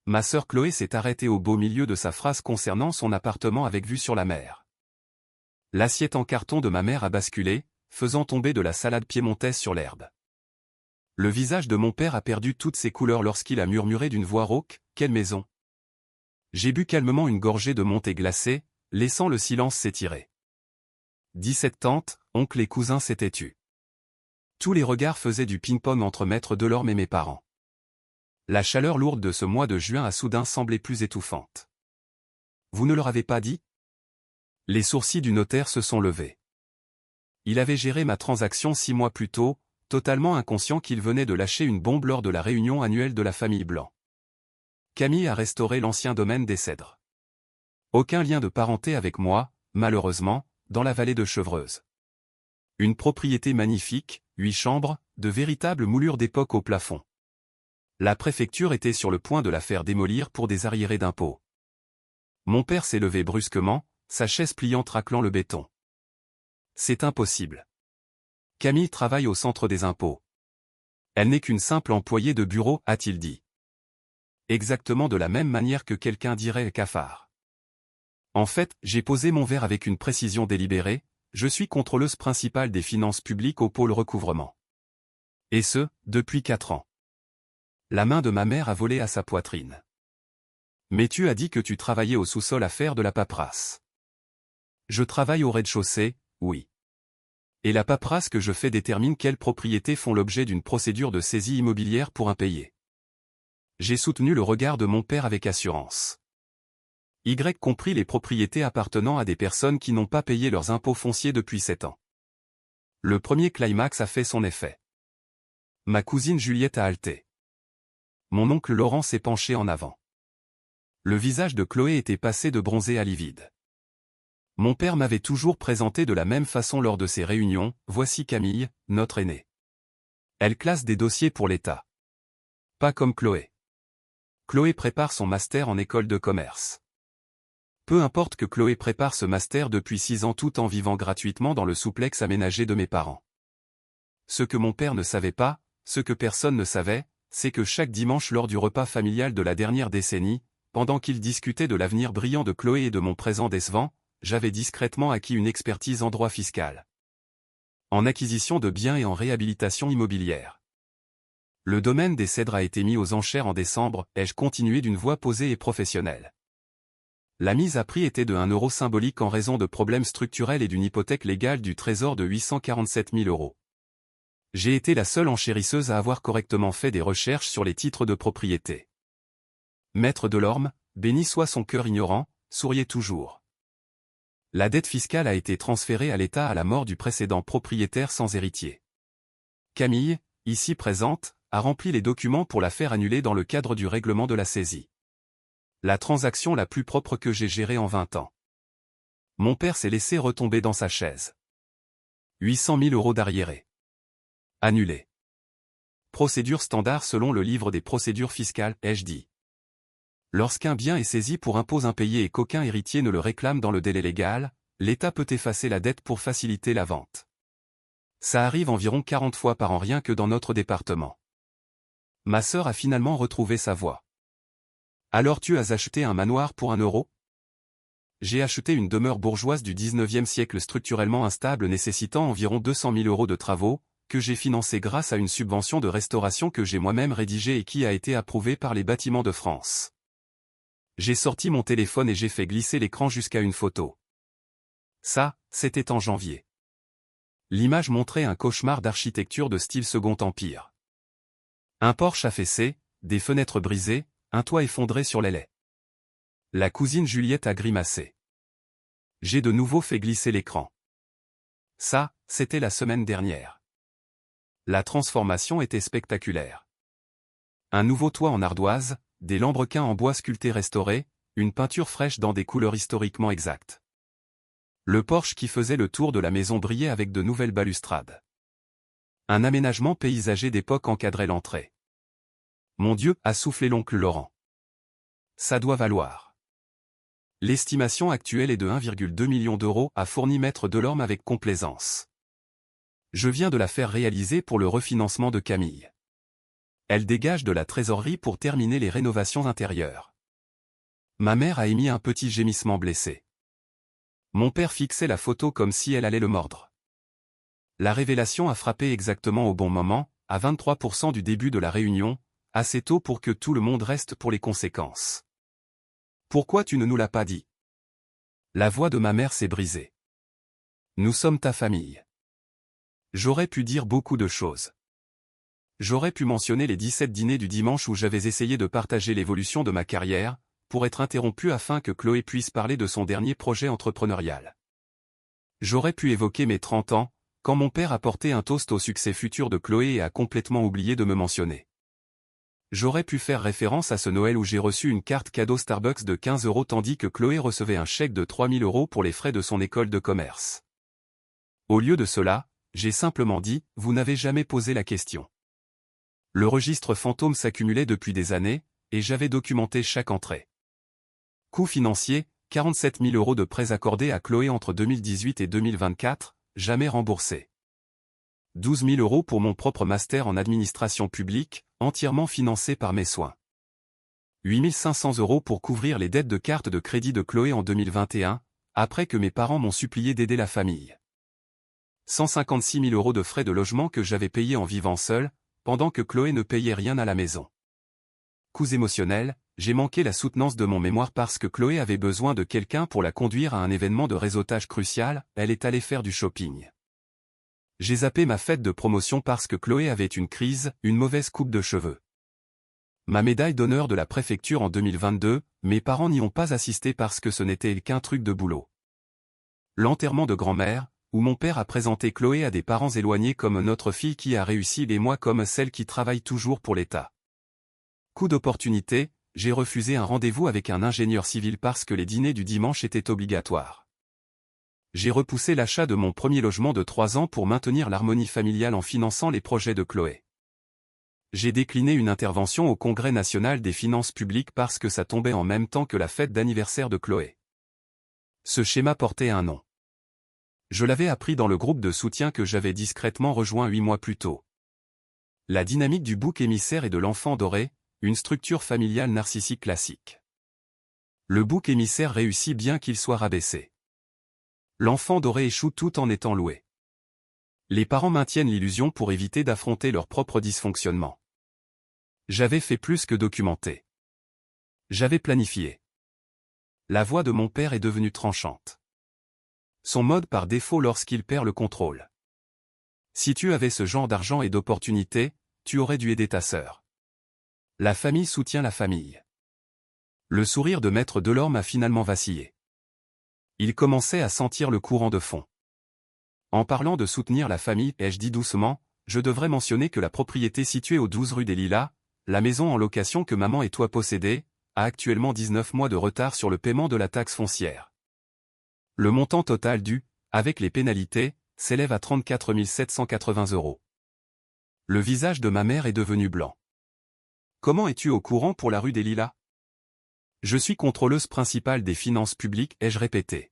Ma sœur Chloé s'est arrêtée au beau milieu de sa phrase concernant son appartement avec vue sur la mer. L'assiette en carton de ma mère a basculé, faisant tomber de la salade piémontaise sur l'herbe. Le visage de mon père a perdu toutes ses couleurs lorsqu'il a murmuré d'une voix rauque, « Quelle maison !» J'ai bu calmement une gorgée de mon thé glacé, laissant le silence s'étirer. 17 tantes, oncles et cousins s'étaient tus. Tous les regards faisaient du ping-pong entre Maître Delorme et mes parents. La chaleur lourde de ce mois de juin a soudain semblé plus étouffante. Vous ne leur avez pas dit ? Les sourcils du notaire se sont levés. Il avait géré ma transaction 6 mois plus tôt, totalement inconscient qu'il venait de lâcher une bombe lors de la réunion annuelle de la famille Blanc. Camille a restauré l'ancien domaine des Cèdres. Aucun lien de parenté avec moi, malheureusement, dans la vallée de Chevreuse. Une propriété magnifique, 8 chambres, de véritables moulures d'époque au plafond. La préfecture était sur le point de la faire démolir pour des arriérés d'impôts. Mon père s'est levé brusquement, sa chaise pliante raclant le béton. C'est impossible. Camille travaille au centre des impôts. Elle n'est qu'une simple employée de bureau, a-t-il dit. Exactement de la même manière que quelqu'un dirait cafard. En fait, j'ai posé mon verre avec une précision délibérée, je suis contrôleuse principale des finances publiques au pôle recouvrement. Et ce, depuis 4 ans. La main de ma mère a volé à sa poitrine. Mais tu as dit que tu travaillais au sous-sol à faire de la paperasse. Je travaille au rez-de-chaussée, oui. Et la paperasse que je fais détermine quelles propriétés font l'objet d'une procédure de saisie immobilière pour impayé. J'ai soutenu le regard de mon père avec assurance. Y compris les propriétés appartenant à des personnes qui n'ont pas payé leurs impôts fonciers depuis 7 ans. Le premier climax a fait son effet. Ma cousine Juliette a halté. Mon oncle Laurent s'est penché en avant. Le visage de Chloé était passé de bronzé à livide. Mon père m'avait toujours présenté de la même façon lors de ces réunions, voici Camille, notre aînée. Elle classe des dossiers pour l'État. Pas comme Chloé. Chloé prépare son master en école de commerce. Peu importe que Chloé prépare ce master depuis 6 ans tout en vivant gratuitement dans le souplex aménagé de mes parents. Ce que mon père ne savait pas, ce que personne ne savait, c'est que chaque dimanche lors du repas familial de la dernière décennie, pendant qu'ils discutaient de l'avenir brillant de Chloé et de mon présent décevant, j'avais discrètement acquis une expertise en droit fiscal. En acquisition de biens et en réhabilitation immobilière. Le domaine des Cèdres a été mis aux enchères en décembre, ai-je continué d'une voix posée et professionnelle. La mise à prix était de 1 euro symbolique en raison de problèmes structurels et d'une hypothèque légale du Trésor de 847 000 €. J'ai été la seule enchérisseuse à avoir correctement fait des recherches sur les titres de propriété. Maître Delorme, béni soit son cœur ignorant, souriait toujours. La dette fiscale a été transférée à l'État à la mort du précédent propriétaire sans héritier. Camille, ici présente, a rempli les documents pour la faire annuler dans le cadre du règlement de la saisie. La transaction la plus propre que j'ai gérée en 20 ans. Mon père s'est laissé retomber dans sa chaise. 800 000 € d'arriérés. Annulé. Procédure standard selon le livre des procédures fiscales, ai-je dit. Lorsqu'un bien est saisi pour impôts impayés et qu'aucun héritier ne le réclame dans le délai légal, l'État peut effacer la dette pour faciliter la vente. Ça arrive environ 40 fois par an rien que dans notre département. Ma sœur a finalement retrouvé sa voie. Alors tu as acheté un manoir pour 1 euro ? J'ai acheté une demeure bourgeoise du 19e siècle structurellement instable nécessitant environ 200 000 € de travaux, que j'ai financé grâce à une subvention de restauration que j'ai moi-même rédigée et qui a été approuvée par les Bâtiments de France. J'ai sorti mon téléphone et j'ai fait glisser l'écran jusqu'à une photo. Ça, c'était en janvier. L'image montrait un cauchemar d'architecture de style Second Empire. Un porche affaissé, des fenêtres brisées, un toit effondré sur les lais. La cousine Juliette a grimacé. J'ai de nouveau fait glisser l'écran. Ça, c'était la semaine dernière. La transformation était spectaculaire. Un nouveau toit en ardoise, des lambrequins en bois sculpté restaurés, une peinture fraîche dans des couleurs historiquement exactes. Le porche qui faisait le tour de la maison brillait avec de nouvelles balustrades. Un aménagement paysager d'époque encadrait l'entrée. Mon Dieu, a soufflé l'oncle Laurent. Ça doit valoir. L'estimation actuelle est de 1,2 million d'euros, a fourni Maître Delorme avec complaisance. Je viens de la faire réaliser pour le refinancement de Camille. Elle dégage de la trésorerie pour terminer les rénovations intérieures. Ma mère a émis un petit gémissement blessé. Mon père fixait la photo comme si elle allait le mordre. La révélation a frappé exactement au bon moment, à 23% du début de la réunion, assez tôt pour que tout le monde reste pour les conséquences. Pourquoi tu ne nous l'as pas dit? La voix de ma mère s'est brisée. Nous sommes ta famille. J'aurais pu dire beaucoup de choses. J'aurais pu mentionner les 17 dîners du dimanche où j'avais essayé de partager l'évolution de ma carrière, pour être interrompu afin que Chloé puisse parler de son dernier projet entrepreneurial. J'aurais pu évoquer mes 30 ans, quand mon père a porté un toast au succès futur de Chloé et a complètement oublié de me mentionner. J'aurais pu faire référence à ce Noël où j'ai reçu une carte cadeau Starbucks de 15 € tandis que Chloé recevait un chèque de 3000 € pour les frais de son école de commerce. Au lieu de cela, j'ai simplement dit, vous n'avez jamais posé la question. Le registre fantôme s'accumulait depuis des années, et j'avais documenté chaque entrée. Coût financier, 47 000 € de prêts accordés à Chloé entre 2018 et 2024, jamais remboursés. 12 000 € pour mon propre master en administration publique, entièrement financé par mes soins. 8 500 € pour couvrir les dettes de carte de crédit de Chloé en 2021, après que mes parents m'ont supplié d'aider la famille. 156 000 € de frais de logement que j'avais payés en vivant seul, pendant que Chloé ne payait rien à la maison. Coûts émotionnels, j'ai manqué la soutenance de mon mémoire parce que Chloé avait besoin de quelqu'un pour la conduire à un événement de réseautage crucial, elle est allée faire du shopping. J'ai zappé ma fête de promotion parce que Chloé avait une crise, une mauvaise coupe de cheveux. Ma médaille d'honneur de la préfecture en 2022, mes parents n'y ont pas assisté parce que ce n'était qu'un truc de boulot. L'enterrement de grand-mère, où mon père a présenté Chloé à des parents éloignés comme notre fille qui a réussi et moi comme celle qui travaille toujours pour l'État. Coup d'opportunité, j'ai refusé un rendez-vous avec un ingénieur civil parce que les dîners du dimanche étaient obligatoires. J'ai repoussé l'achat de mon premier logement de 3 ans pour maintenir l'harmonie familiale en finançant les projets de Chloé. J'ai décliné une intervention au Congrès national des finances publiques parce que ça tombait en même temps que la fête d'anniversaire de Chloé. Ce schéma portait un nom. Je l'avais appris dans le groupe de soutien que j'avais discrètement rejoint 8 mois plus tôt. La dynamique du bouc émissaire et de l'enfant doré, une structure familiale narcissique classique. Le bouc émissaire réussit bien qu'il soit rabaissé. L'enfant doré échoue tout en étant loué. Les parents maintiennent l'illusion pour éviter d'affronter leur propre dysfonctionnement. J'avais fait plus que documenter. J'avais planifié. La voix de mon père est devenue tranchante. Son mode par défaut lorsqu'il perd le contrôle. Si tu avais ce genre d'argent et d'opportunités, tu aurais dû aider ta sœur. La famille soutient la famille. Le sourire de Maître Delorme a finalement vacillé. Il commençait à sentir le courant de fond. En parlant de soutenir la famille, ai-je dit doucement, je devrais mentionner que la propriété située au 12 rue des Lilas, la maison en location que maman et toi possédez, a actuellement 19 mois de retard sur le paiement de la taxe foncière. Le montant total dû, avec les pénalités, s'élève à 34 780 €. Le visage de ma mère est devenu blanc. Comment es-tu au courant pour la rue des Lilas? Je suis contrôleuse principale des finances publiques, ai-je répété.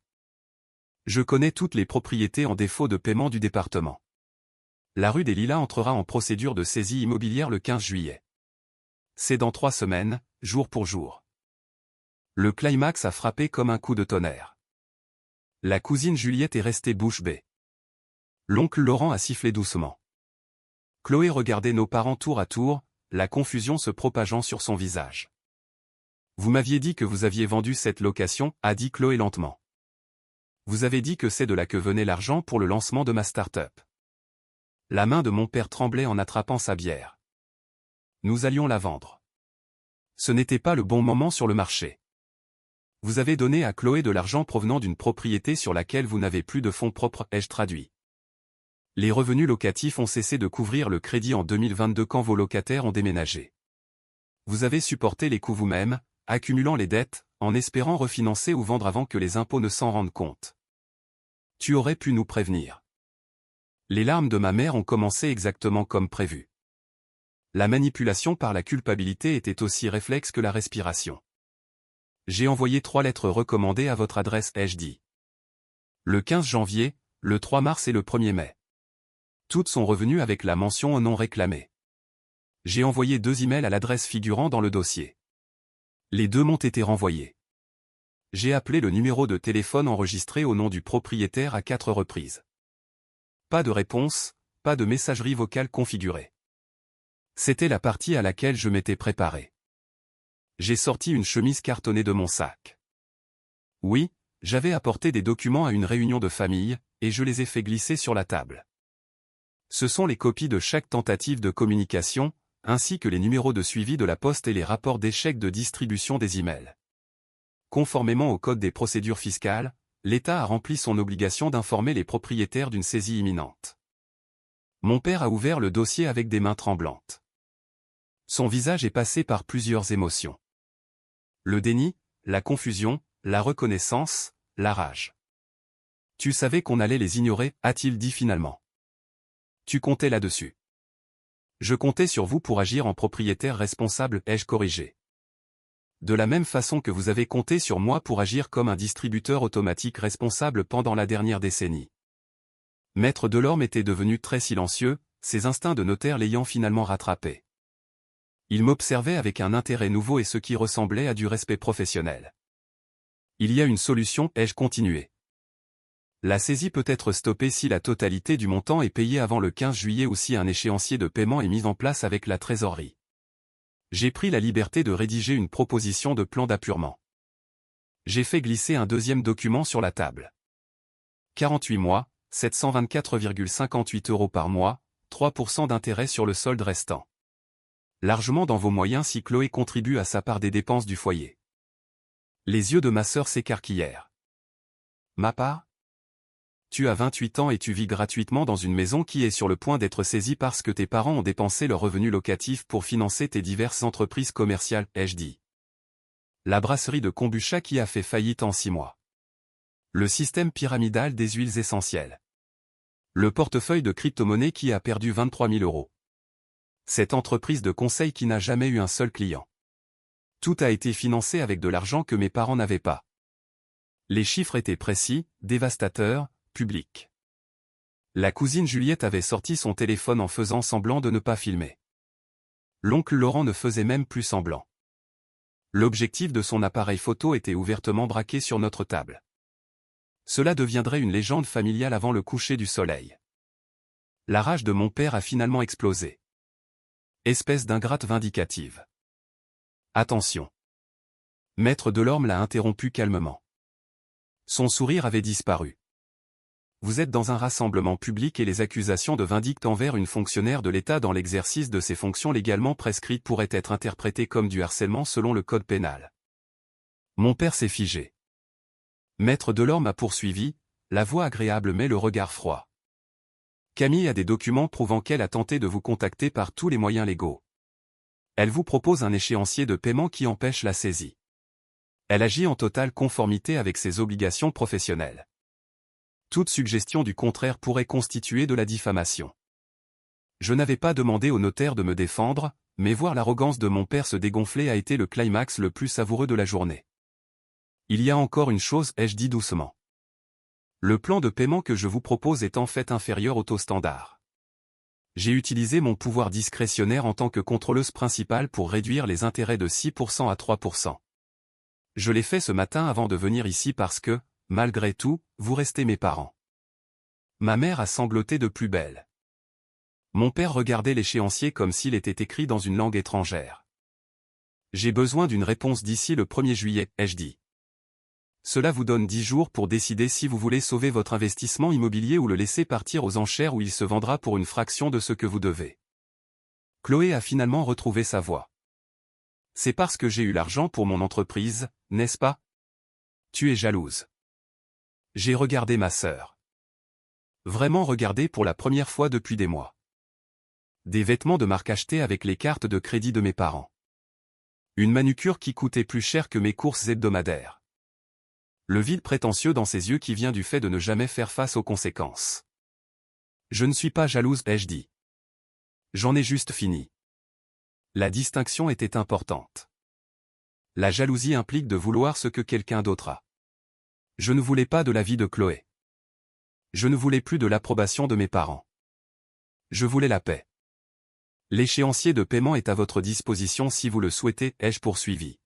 Je connais toutes les propriétés en défaut de paiement du département. La rue des Lilas entrera en procédure de saisie immobilière le 15 juillet. C'est dans 3 semaines, jour pour jour. Le climax a frappé comme un coup de tonnerre. La cousine Juliette est restée bouche bée. L'oncle Laurent a sifflé doucement. Chloé regardait nos parents tour à tour, la confusion se propageant sur son visage. Vous m'aviez dit que vous aviez vendu cette location, a dit Chloé lentement. Vous avez dit que c'est de là que venait l'argent pour le lancement de ma start-up. La main de mon père tremblait en attrapant sa bière. Nous allions la vendre. Ce n'était pas le bon moment sur le marché. Vous avez donné à Chloé de l'argent provenant d'une propriété sur laquelle vous n'avez plus de fonds propres, ai-je traduit. Les revenus locatifs ont cessé de couvrir le crédit en 2022 quand vos locataires ont déménagé. Vous avez supporté les coûts vous-même, accumulant les dettes, en espérant refinancer ou vendre avant que les impôts ne s'en rendent compte. Tu aurais pu nous prévenir. Les larmes de ma mère ont commencé exactement comme prévu. La manipulation par la culpabilité était aussi réflexe que la respiration. J'ai envoyé 3 lettres recommandées à votre adresse, ai-je dit. Le 15 janvier, le 3 mars et le 1er mai. Toutes sont revenues avec la mention non réclamée. J'ai envoyé 2 emails à l'adresse figurant dans le dossier. Les 2 m'ont été renvoyés. J'ai appelé le numéro de téléphone enregistré au nom du propriétaire à 4 reprises. Pas de réponse, pas de messagerie vocale configurée. C'était la partie à laquelle je m'étais préparé. J'ai sorti une chemise cartonnée de mon sac. Oui, j'avais apporté des documents à une réunion de famille, et je les ai fait glisser sur la table. Ce sont les copies de chaque tentative de communication, ainsi que les numéros de suivi de la poste et les rapports d'échec de distribution des emails. Conformément au Code des procédures fiscales, l'État a rempli son obligation d'informer les propriétaires d'une saisie imminente. Mon père a ouvert le dossier avec des mains tremblantes. Son visage est passé par plusieurs émotions. Le déni, la confusion, la reconnaissance, la rage. « Tu savais qu'on allait les ignorer », a-t-il dit finalement. « Tu comptais là-dessus. »« Je comptais sur vous pour agir en propriétaire responsable », ai-je corrigé. « De la même façon que vous avez compté sur moi pour agir comme un distributeur automatique responsable pendant la dernière décennie. » Maître Delorme était devenu très silencieux, ses instincts de notaire l'ayant finalement rattrapé. Il m'observait avec un intérêt nouveau et ce qui ressemblait à du respect professionnel. « Il y a une solution », ai-je continué. La saisie peut être stoppée si la totalité du montant est payée avant le 15 juillet ou si un échéancier de paiement est mis en place avec la trésorerie. J'ai pris la liberté de rédiger une proposition de plan d'appurement. J'ai fait glisser un deuxième document sur la table. 48 mois, 724,58 € par mois, 3% d'intérêt sur le solde restant. Largement dans vos moyens si Chloé contribue à sa part des dépenses du foyer. Les yeux de ma sœur s'écarquillèrent. Ma part ? Tu as 28 ans et tu vis gratuitement dans une maison qui est sur le point d'être saisie parce que tes parents ont dépensé leurs revenus locatifs pour financer tes diverses entreprises commerciales, ai-je dit. La brasserie de kombucha qui a fait faillite en 6 mois. Le système pyramidal des huiles essentielles. Le portefeuille de crypto-monnaie qui a perdu 23 000 €. Cette entreprise de conseil qui n'a jamais eu un seul client. Tout a été financé avec de l'argent que mes parents n'avaient pas. Les chiffres étaient précis, dévastateurs, publics. La cousine Juliette avait sorti son téléphone en faisant semblant de ne pas filmer. L'oncle Laurent ne faisait même plus semblant. L'objectif de son appareil photo était ouvertement braqué sur notre table. Cela deviendrait une légende familiale avant le coucher du soleil. La rage de mon père a finalement explosé. Espèce d'ingrate vindicative. Attention. Maître Delorme l'a interrompu calmement. Son sourire avait disparu. Vous êtes dans un rassemblement public et les accusations de vindicte envers une fonctionnaire de l'État dans l'exercice de ses fonctions légalement prescrites pourraient être interprétées comme du harcèlement selon le code pénal. Mon père s'est figé. Maître Delorme a poursuivi, la voix agréable mais le regard froid. Camille a des documents prouvant qu'elle a tenté de vous contacter par tous les moyens légaux. Elle vous propose un échéancier de paiement qui empêche la saisie. Elle agit en totale conformité avec ses obligations professionnelles. Toute suggestion du contraire pourrait constituer de la diffamation. Je n'avais pas demandé au notaire de me défendre, mais voir l'arrogance de mon père se dégonfler a été le climax le plus savoureux de la journée. Il y a encore une chose, ai-je dit doucement. Le plan de paiement que je vous propose est en fait inférieur au taux standard. J'ai utilisé mon pouvoir discrétionnaire en tant que contrôleuse principale pour réduire les intérêts de 6% à 3%. Je l'ai fait ce matin avant de venir ici parce que, malgré tout, vous restez mes parents. Ma mère a sangloté de plus belle. Mon père regardait l'échéancier comme s'il était écrit dans une langue étrangère. J'ai besoin d'une réponse d'ici le 1er juillet, ai-je dit. Cela vous donne 10 jours pour décider si vous voulez sauver votre investissement immobilier ou le laisser partir aux enchères où il se vendra pour une fraction de ce que vous devez. Chloé a finalement retrouvé sa voix. C'est parce que j'ai eu l'argent pour mon entreprise, n'est-ce pas? Tu es jalouse. J'ai regardé ma sœur. Vraiment regardé pour la première fois depuis des mois. Des vêtements de marque achetés avec les cartes de crédit de mes parents. Une manucure qui coûtait plus cher que mes courses hebdomadaires. Le vide prétentieux dans ses yeux qui vient du fait de ne jamais faire face aux conséquences. Je ne suis pas jalouse, ai-je dit. J'en ai juste fini. La distinction était importante. La jalousie implique de vouloir ce que quelqu'un d'autre a. Je ne voulais pas de la vie de Chloé. Je ne voulais plus de l'approbation de mes parents. Je voulais la paix. L'échéancier de paiement est à votre disposition si vous le souhaitez, ai-je poursuivi.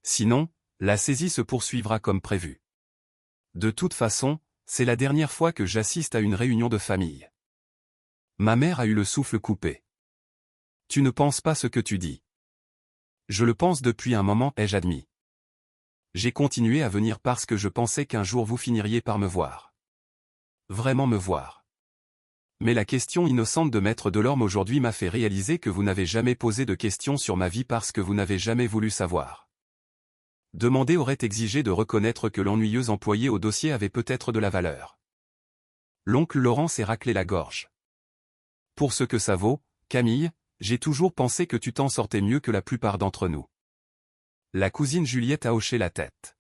Sinon, la saisie se poursuivra comme prévu. De toute façon, c'est la dernière fois que j'assiste à une réunion de famille. Ma mère a eu le souffle coupé. Tu ne penses pas ce que tu dis. Je le pense depuis un moment, ai-je admis. J'ai continué à venir parce que je pensais qu'un jour vous finiriez par me voir. Vraiment me voir. Mais la question innocente de Maître Delorme aujourd'hui m'a fait réaliser que vous n'avez jamais posé de questions sur ma vie parce que vous n'avez jamais voulu savoir. Demander aurait exigé de reconnaître que l'ennuyeux employé au dossier avait peut-être de la valeur. L'oncle Laurent s'est raclé la gorge. Pour ce que ça vaut, Camille, j'ai toujours pensé que tu t'en sortais mieux que la plupart d'entre nous. La cousine Juliette a hoché la tête.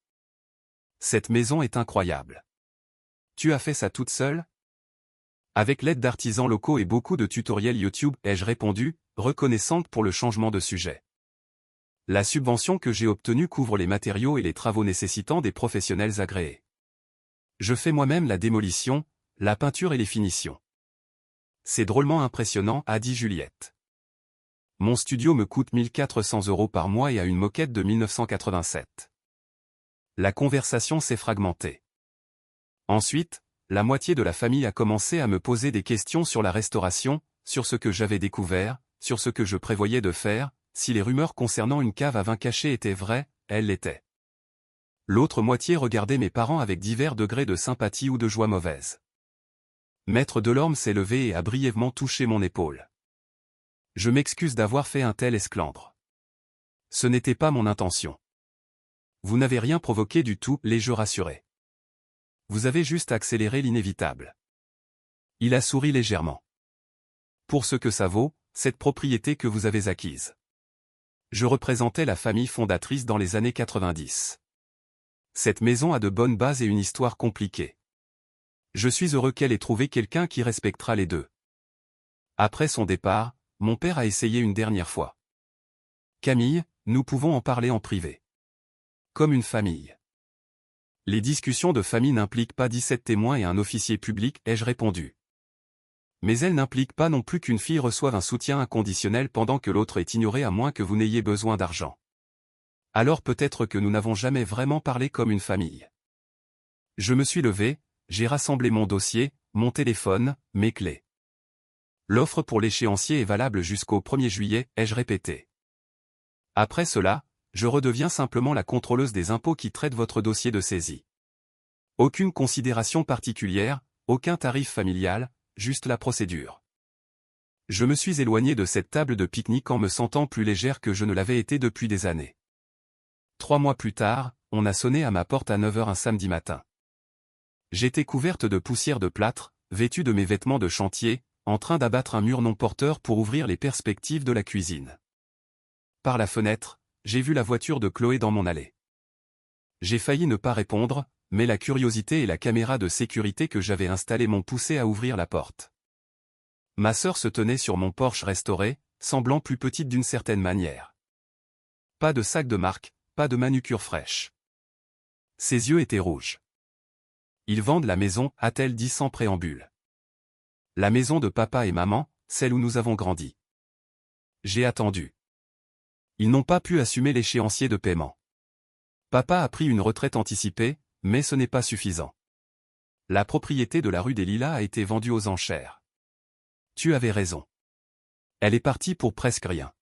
Cette maison est incroyable. Tu as fait ça toute seule? Avec l'aide d'artisans locaux et beaucoup de tutoriels YouTube, ai-je répondu, reconnaissante pour le changement de sujet. La subvention que j'ai obtenue couvre les matériaux et les travaux nécessitant des professionnels agréés. Je fais moi-même la démolition, la peinture et les finitions. C'est drôlement impressionnant, a dit Juliette. Mon studio me coûte 1400 € par mois et a une moquette de 1987. La conversation s'est fragmentée. Ensuite, la moitié de la famille a commencé à me poser des questions sur la restauration, sur ce que j'avais découvert, sur ce que je prévoyais de faire, si les rumeurs concernant une cave à vin caché étaient vraies, elles l'étaient. L'autre moitié regardait mes parents avec divers degrés de sympathie ou de joie mauvaise. Maître Delorme s'est levé et a brièvement touché mon épaule. Je m'excuse d'avoir fait un tel esclandre. Ce n'était pas mon intention. Vous n'avez rien provoqué du tout, l'ai-je rassuré. Vous avez juste accéléré l'inévitable. Il a souri légèrement. Pour ce que ça vaut, cette propriété que vous avez acquise. Je représentais la famille fondatrice dans les années 90. Cette maison a de bonnes bases et une histoire compliquée. Je suis heureux qu'elle ait trouvé quelqu'un qui respectera les deux. Après son départ, mon père a essayé une dernière fois. Camille, nous pouvons en parler en privé. Comme une famille. Les discussions de famille n'impliquent pas 17 témoins et un officier public, ai-je répondu. Mais elles n'impliquent pas non plus qu'une fille reçoive un soutien inconditionnel pendant que l'autre est ignoré à moins que vous n'ayez besoin d'argent. Alors peut-être que nous n'avons jamais vraiment parlé comme une famille. Je me suis levé, j'ai rassemblé mon dossier, mon téléphone, mes clés. L'offre pour l'échéancier est valable jusqu'au 1er juillet, ai-je répété. Après cela, je redeviens simplement la contrôleuse des impôts qui traite votre dossier de saisie. Aucune considération particulière, aucun tarif familial, juste la procédure. Je me suis éloigné de cette table de pique-nique en me sentant plus légère que je ne l'avais été depuis des années. 3 mois plus tard, on a sonné à ma porte à 9 h un samedi matin. J'étais couverte de poussière de plâtre, vêtue de mes vêtements de chantier, en train d'abattre un mur non porteur pour ouvrir les perspectives de la cuisine. Par la fenêtre, j'ai vu la voiture de Chloé dans mon allée. J'ai failli ne pas répondre, mais la curiosité et la caméra de sécurité que j'avais installée m'ont poussé à ouvrir la porte. Ma sœur se tenait sur mon Porsche restauré, semblant plus petite d'une certaine manière. Pas de sac de marque, pas de manucure fraîche. Ses yeux étaient rouges. Ils vendent la maison, a-t-elle dit sans préambule. La maison de papa et maman, celle où nous avons grandi. J'ai attendu. Ils n'ont pas pu assumer l'échéancier de paiement. Papa a pris une retraite anticipée, mais ce n'est pas suffisant. La propriété de la rue des Lilas a été vendue aux enchères. Tu avais raison. Elle est partie pour presque rien.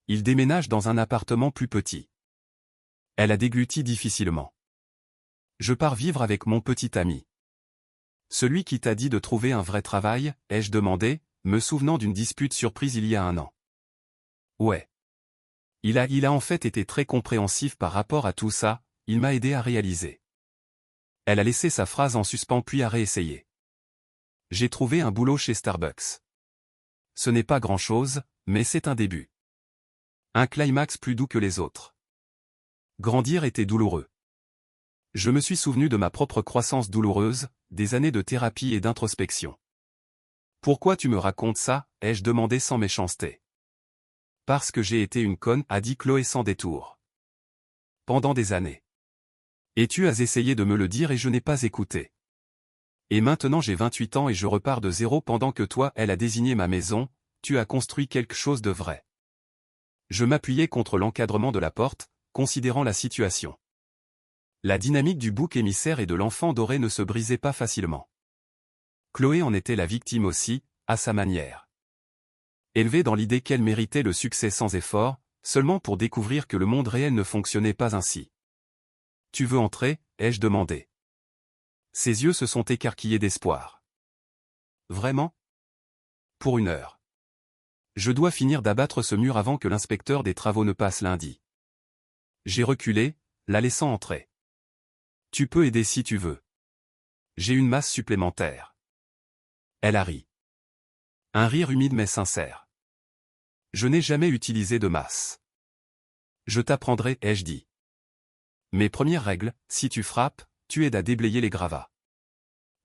Il déménage dans un appartement plus petit. Elle a dégluti difficilement. Je pars vivre avec mon petit ami. Celui qui t'a dit de trouver un vrai travail, ai-je demandé, me souvenant d'une dispute surprise il y a 1 an. Ouais. Il a en fait été très compréhensif par rapport à tout ça, il m'a aidé à réaliser. Elle a laissé sa phrase en suspens puis a réessayé. J'ai trouvé un boulot chez Starbucks. Ce n'est pas grand-chose, mais c'est un début. Un climax plus doux que les autres. Grandir était douloureux. Je me suis souvenu de ma propre croissance douloureuse, des années de thérapie et d'introspection. Pourquoi tu me racontes ça, ai-je demandé sans méchanceté. Parce que j'ai été une conne, a dit Chloé sans détour. Pendant des années. Et tu as essayé de me le dire et je n'ai pas écouté. Et maintenant j'ai 28 ans et je repars de zéro pendant que toi, elle a désigné ma maison, tu as construit quelque chose de vrai. Je m'appuyais contre l'encadrement de la porte, considérant la situation. La dynamique du bouc émissaire et de l'enfant doré ne se brisait pas facilement. Chloé en était la victime aussi, à sa manière. Élevée dans l'idée qu'elle méritait le succès sans effort, seulement pour découvrir que le monde réel ne fonctionnait pas ainsi. « Tu veux entrer ?» ai-je demandé. Ses yeux se sont écarquillés d'espoir. « Vraiment ? Pour 1 heure. Je dois finir d'abattre ce mur avant que l'inspecteur des travaux ne passe lundi. » J'ai reculé, la laissant entrer. « Tu peux aider si tu veux. J'ai une masse supplémentaire. » Elle a ri. Un rire humide mais sincère. « Je n'ai jamais utilisé de masse. »« Je t'apprendrai, ai-je dit. Mes premières règles, si tu frappes, tu aides à déblayer les gravats.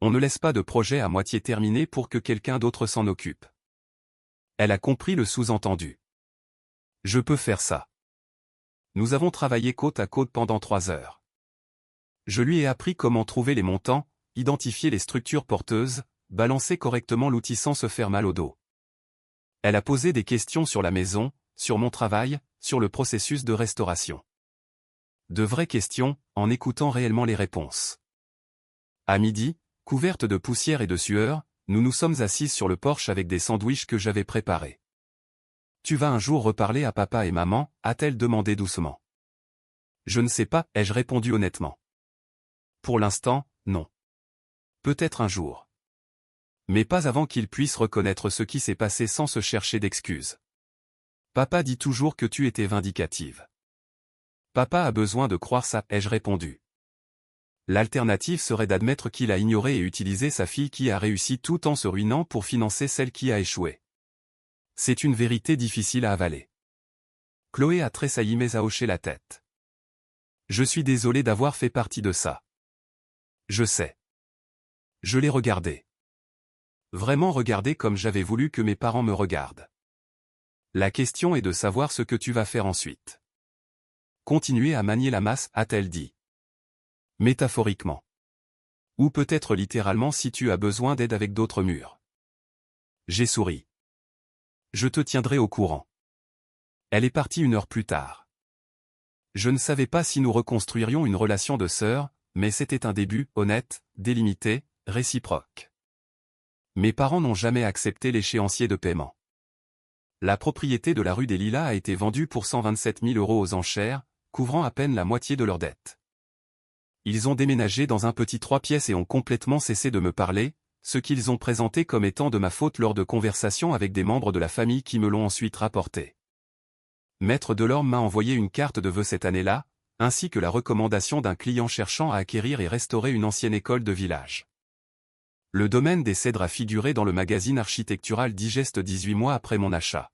On ne laisse pas de projet à moitié terminé pour que quelqu'un d'autre s'en occupe. » Elle a compris le sous-entendu. « Je peux faire ça. » Nous avons travaillé côte à côte pendant 3 heures. Je lui ai appris comment trouver les montants, identifier les structures porteuses, balancer correctement l'outil sans se faire mal au dos. Elle a posé des questions sur la maison, sur mon travail, sur le processus de restauration. De vraies questions, en écoutant réellement les réponses. À midi, couverte de poussière et de sueur, nous nous sommes assises sur le porche avec des sandwichs que j'avais préparés. « Tu vas un jour reparler à papa et maman ?» a-t-elle demandé doucement. « Je ne sais pas » ai-je répondu honnêtement. « Pour l'instant, non. Peut-être un jour. Mais pas avant qu'ils puissent reconnaître ce qui s'est passé sans se chercher d'excuses. Papa dit toujours que tu étais vindicative. Papa a besoin de croire ça, ai-je répondu. L'alternative serait d'admettre qu'il a ignoré et utilisé sa fille qui a réussi tout en se ruinant pour financer celle qui a échoué. C'est une vérité difficile à avaler. Chloé a tressailli mais a hoché la tête. Je suis désolé d'avoir fait partie de ça. Je sais. Je l'ai regardé. Vraiment regardé comme j'avais voulu que mes parents me regardent. La question est de savoir ce que tu vas faire ensuite. Continuer à manier la masse, a-t-elle dit. Métaphoriquement. Ou peut-être littéralement si tu as besoin d'aide avec d'autres murs. J'ai souri. Je te tiendrai au courant. Elle est partie 1 heure plus tard. Je ne savais pas si nous reconstruirions une relation de sœurs, mais c'était un début, honnête, délimité, réciproque. Mes parents n'ont jamais accepté l'échéancier de paiement. La propriété de la rue des Lilas a été vendue pour 127 000 € aux enchères, couvrant à peine la moitié de leurs dettes. Ils ont déménagé dans un petit 3 pièces et ont complètement cessé de me parler, ce qu'ils ont présenté comme étant de ma faute lors de conversations avec des membres de la famille qui me l'ont ensuite rapporté. Maître Delorme m'a envoyé une carte de vœux cette année-là, ainsi que la recommandation d'un client cherchant à acquérir et restaurer une ancienne école de village. Le domaine des Cèdres a figuré dans le magazine architectural Digeste 18 mois après mon achat.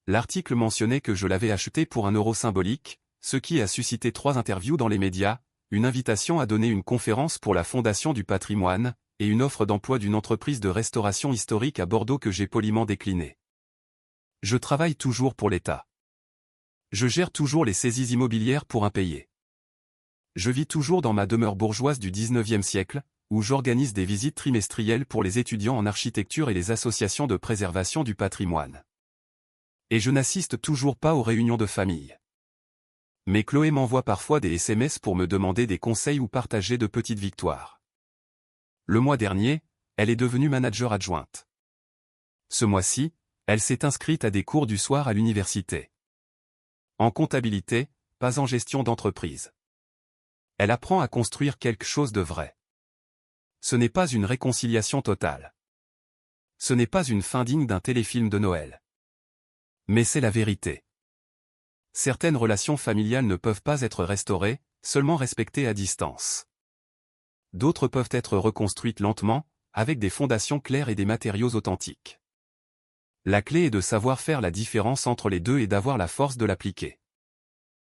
L'article mentionnait que je l'avais acheté pour 1 euro symbolique, ce qui a suscité 3 interviews dans les médias, une invitation à donner une conférence pour la Fondation du patrimoine, et une offre d'emploi d'une entreprise de restauration historique à Bordeaux que j'ai poliment déclinée. Je travaille toujours pour l'État. Je gère toujours les saisies immobilières pour impayés. Je vis toujours dans ma demeure bourgeoise du 19e siècle, où j'organise des visites trimestrielles pour les étudiants en architecture et les associations de préservation du patrimoine. Et je n'assiste toujours pas aux réunions de famille. Mais Chloé m'envoie parfois des SMS pour me demander des conseils ou partager de petites victoires. Le mois dernier, elle est devenue manager adjointe. Ce mois-ci, elle s'est inscrite à des cours du soir à l'université. En comptabilité, pas en gestion d'entreprise. Elle apprend à construire quelque chose de vrai. Ce n'est pas une réconciliation totale. Ce n'est pas une fin digne d'un téléfilm de Noël. Mais c'est la vérité. Certaines relations familiales ne peuvent pas être restaurées, seulement respectées à distance. D'autres peuvent être reconstruites lentement, avec des fondations claires et des matériaux authentiques. La clé est de savoir faire la différence entre les deux et d'avoir la force de l'appliquer.